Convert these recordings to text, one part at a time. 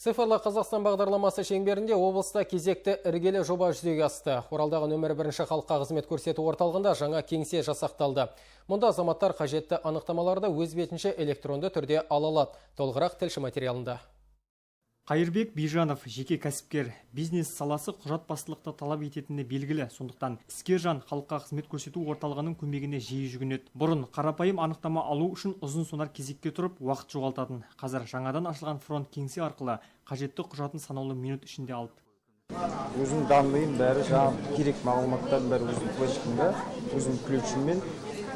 Цифрлы Қазақстан бағдарламасы шеңберінде облыста кезекті іргелі жоба жүзеге асты. Оралдағы нөмір 1 халыққа қызмет көрсету орталығында жаңа кеңсе жасақталды. Мұнда азаматтар қажетті анықтамаларды өз бетінше электронды түрде ала алады. Толығырақ тілші материалында. Қайырбек Бижанов жеке кәсіпкер. Бизнес саласы құжат бастылықты талап ететіні белгілі. Сондықтан іскер жан халыққа қызмет көрсету орталығының көмегіне жиі жүгінеді. Бұрын қарапайым анықтама алу үшін ұзын сонар кезекке тұрып, уақыт жоғалтатын. Қазір жаңадан ашылған фронт кеңсе арқылы қажетті құжатын санаулы минут ішінде алды. Өзім данныйым бәрі жаңа керек мағлұматтардың бәрі өзім флешкамда, өзім ключіммен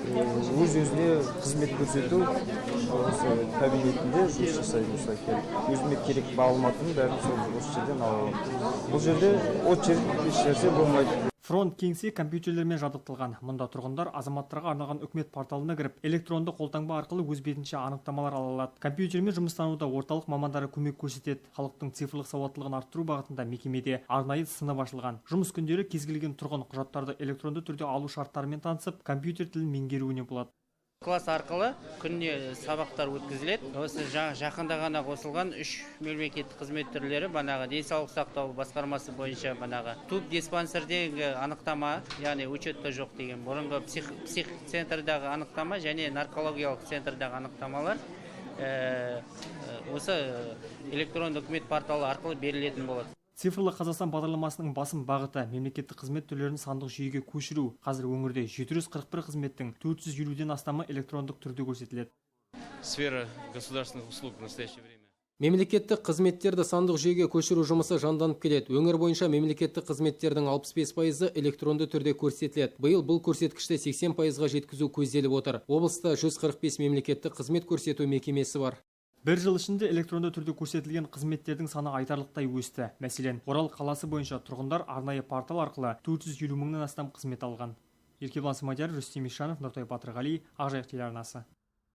өз-өзіне қызмет көрсету кабинетінде жұмыс жасаймын. Өзіме керек мағлұматтың бәрін осы жерден аламын. Бұл жерде очередь еш нәрсе болмайды. Фронт кеңсе компьютерлермен жабдықталған. Мұнда тұрғындар азаматтарға арналған үкімет порталына кіріп, электронды қолтаңба арқылы өз бетінше анықтамалар ала алады. Компьютермен жұмыстануда орталық мамандары көмек көрсетеді. Халықтың цифрлық сауаттылығын арттыру бағытында мекемеде арнайы сынып ашылған. Жұмыс күндері кез келген тұрғын құжаттарды электронды түрде алу шарттарымен танысып, компьютер тілін меңгеруіне болады. Класс арқылы күніне сабақтар өткізіледі. Осы жақында ғана қосылған 3 мемлекеттік қызмет түрлері банағы денсаулық сақтау басқармасы бойынша банағы туб диспансердегі анықтама, яғни учетта жоқ деген бұрынғы псих центрдағы анықтама және наркологиялық центрдағы анықтамалар осы электронды үкімет порталы арқылы берілетін болады. Цифрлы Қазақстан бағдарламасының басым бағыты мемлекеттік қызмет түрлерін сандық жүйеге көшіру. Қазір өңірде 741 қызметтің 450-ден астамы электрондық түрде көрсетіледі. Сфера государственных услуг в настоящее время. Мемлекеттік қызметтерді сандық жүйеге көшіру жұмысы жанданып келеді. Өңір бойынша мемлекеттік қызметтердің 65% электронды түрде көрсетіледі. Биыл бұл көрсеткішті 80%-ға жеткізу көзделіп отыр. Облыста 145 мемлекеттік қызмет көрсету мекемесі бар. Бір жыл ішінде электронды түрде көрсетілген қызметтердің саны айтарлықтай өсті. Мәселен, Орал қаласы бойынша тұрғындар арнайы портал арқылы 450 мыңнан астам қызмет алған. Еркебұлан Смадияр, Рүстем Ишанов, Нұртай Батырғали, Ақжайық телеарнасы.